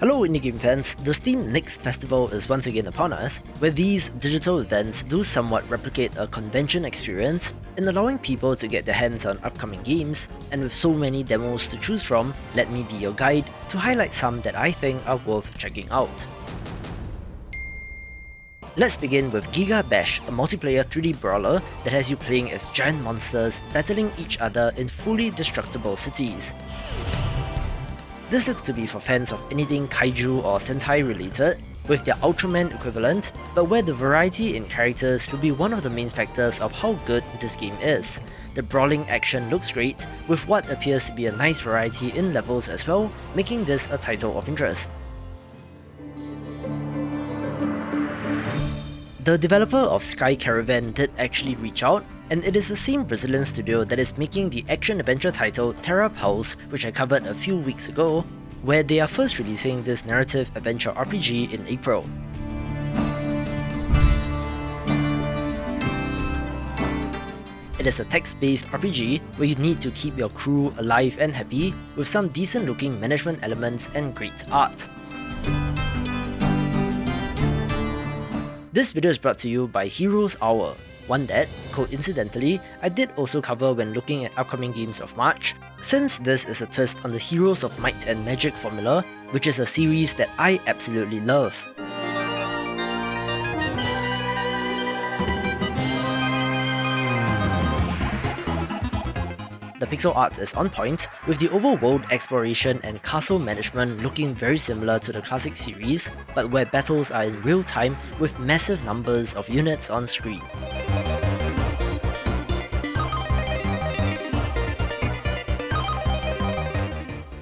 Hello indie game fans, the Steam Next Festival is once again upon us, where these digital events do somewhat replicate a convention experience in allowing people to get their hands on upcoming games, and with so many demos to choose from, let me be your guide to highlight some that I think are worth checking out. Let's begin with GigaBash, a multiplayer 3D brawler that has you playing as giant monsters battling each other in fully destructible cities. This looks to be for fans of anything kaiju or sentai related, with their Ultraman equivalent, but where the variety in characters will be one of the main factors of how good this game is. The brawling action looks great, with what appears to be a nice variety in levels as well, making this a title of interest. The developer of Sky Caravan did actually reach out, and it is the same Brazilian studio that is making the action-adventure title Terra Pulse, which I covered a few weeks ago, where they are first releasing this narrative adventure RPG in April. It is a text-based RPG where you need to keep your crew alive and happy, with some decent-looking management elements and great art. This video is brought to you by Heroes Hour, one that, coincidentally, I did also cover when looking at upcoming games of March, since this is a twist on the Heroes of Might and Magic formula, which is a series that I absolutely love. The pixel art is on point, with the overworld exploration and castle management looking very similar to the classic series, but where battles are in real time with massive numbers of units on screen.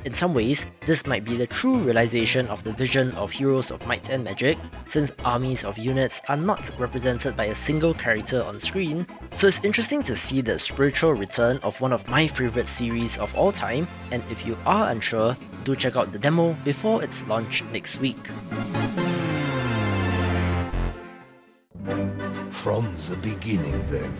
In some ways, this might be the true realization of the vision of Heroes of Might and Magic, since armies of units are not represented by a single character on screen, so it's interesting to see the spiritual return of one of my favorite series of all time, and if you are unsure, do check out the demo before its launch next week. From the beginning then.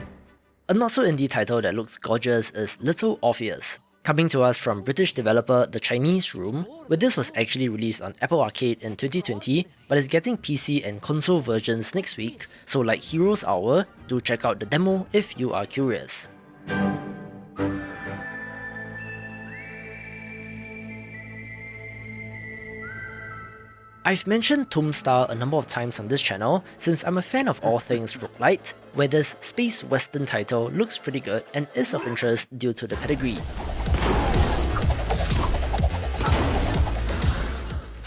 A not-so-indie title that looks gorgeous is Little Orpheus, coming to us from British developer The Chinese Room, where this was actually released on Apple Arcade in 2020, but is getting PC and console versions next week, so like Heroes Hour, do check out the demo if you are curious. I've mentioned TombStar a number of times on this channel since I'm a fan of all things roguelite, where this space western title looks pretty good and is of interest due to the pedigree.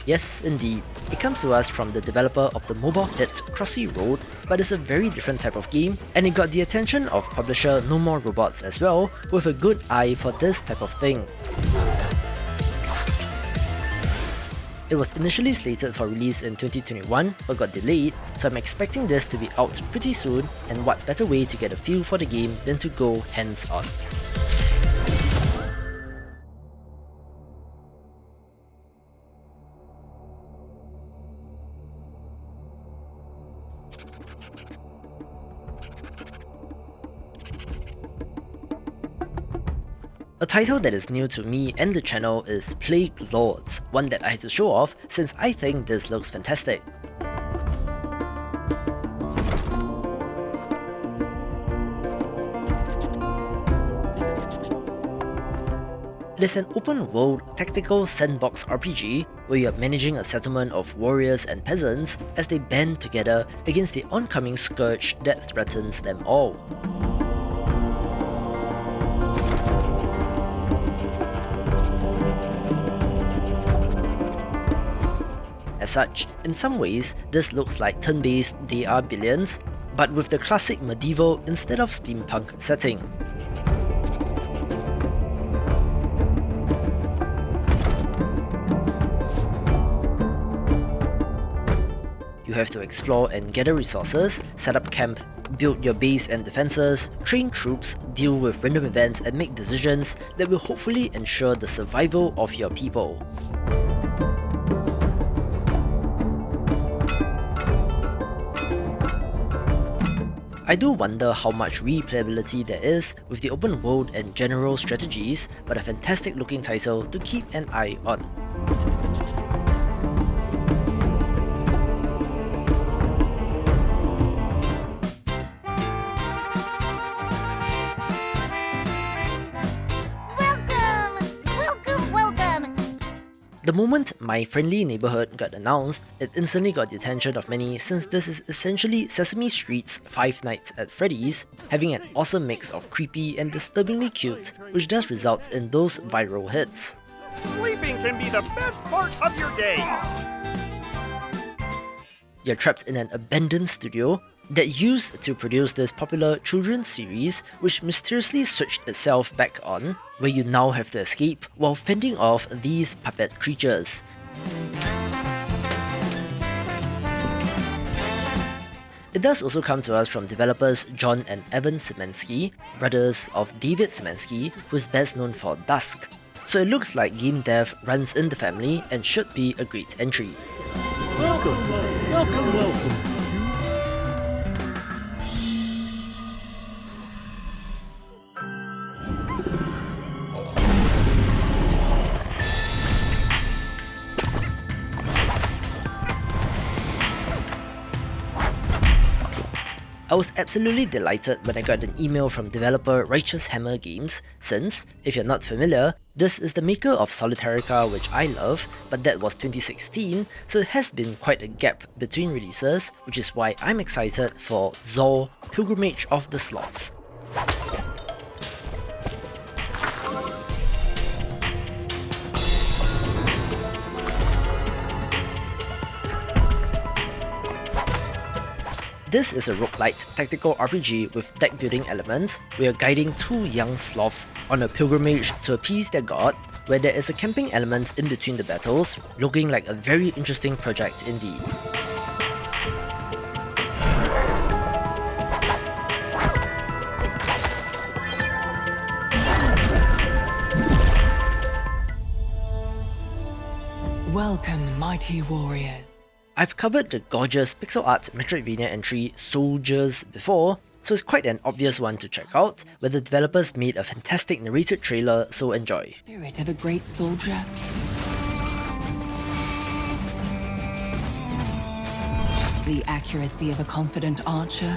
Yes, indeed, it comes to us from the developer of the mobile hit Crossy Road, but it's a very different type of game, and it got the attention of publisher No More Robots as well, with a good eye for this type of thing. It was initially slated for release in 2021 but got delayed, so I'm expecting this to be out pretty soon, and what better way to get a feel for the game than to go hands-on. A title that is new to me and the channel is Plague Lords, one that I had to show off since I think this looks fantastic. It is an open-world tactical sandbox RPG where you are managing a settlement of warriors and peasants as they band together against the oncoming scourge that threatens them all. As such, in some ways, this looks like turn-based They Are Billions, but with the classic medieval instead of steampunk setting. You have to explore and gather resources, set up camp, build your base and defenses, train troops, deal with random events and make decisions that will hopefully ensure the survival of your people. I do wonder how much replayability there is with the open world and general strategies, but a fantastic looking title to keep an eye on. moment My Friendly Neighborhood got announced, it instantly got the attention of many since this is essentially Sesame Street's Five Nights at Freddy's, having an awesome mix of creepy and disturbingly cute, which does result in those viral hits. Sleeping can be the best part of your day. You're trapped in an abandoned studio that used to produce this popular children's series, which mysteriously switched itself back on, where you now have to escape while fending off these puppet creatures. It does also come to us from developers John and Evan Szymanski, brothers of David Szymanski, who is best known for Dusk. So it looks like game dev runs in the family and should be a great entry. Welcome. I was absolutely delighted when I got an email from developer Righteous Hammer Games, since, if you're not familiar, this is the maker of Solitarica, which I love, but that was 2016, so it has been quite a gap between releases, which is why I'm excited for Zor: Pilgrimage of the Slorfs. This is a roguelite tactical RPG with deck building elements. We are guiding two young Slorfs on a pilgrimage to appease their god, where there is a camping element in between the battles, looking like a very interesting project indeed. Welcome, mighty warriors. I've covered the gorgeous pixel art Metroidvania entry Souldiers before, so it's quite an obvious one to check out, where the developers made a fantastic narrated trailer, so enjoy. Spirit of a great soldier. The accuracy of a confident archer.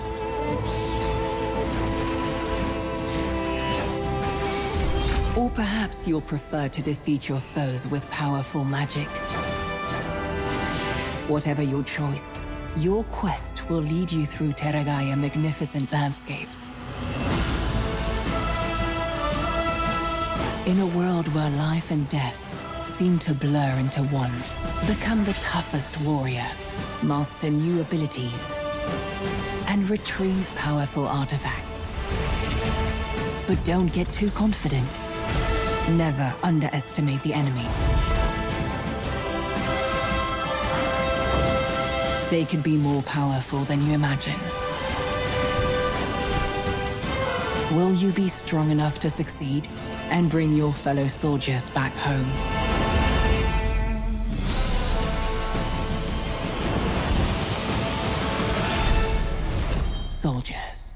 Or perhaps you'll prefer to defeat your foes with powerful magic. Whatever your choice, your quest will lead you through Terragaia's magnificent landscapes. In a world where life and death seem to blur into one, become the toughest warrior, master new abilities, and retrieve powerful artifacts. But don't get too confident. Never underestimate the enemy. They could be more powerful than you imagine. Will you be strong enough to succeed and bring your fellow soldiers back home? Soldiers.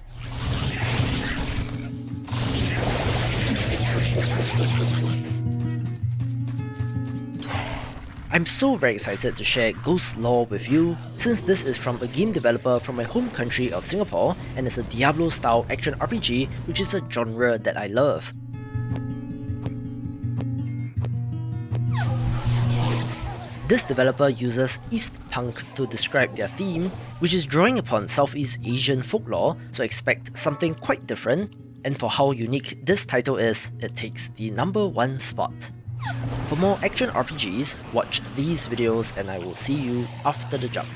I'm so very excited to share Ghostlore with you, since this is from a game developer from my home country of Singapore and is a Diablo-style action RPG, which is a genre that I love. This developer uses East Punk to describe their theme, which is drawing upon Southeast Asian folklore, so expect something quite different, and for how unique this title is, it takes the #1 spot. For more action RPGs, watch these videos and I will see you after the jump.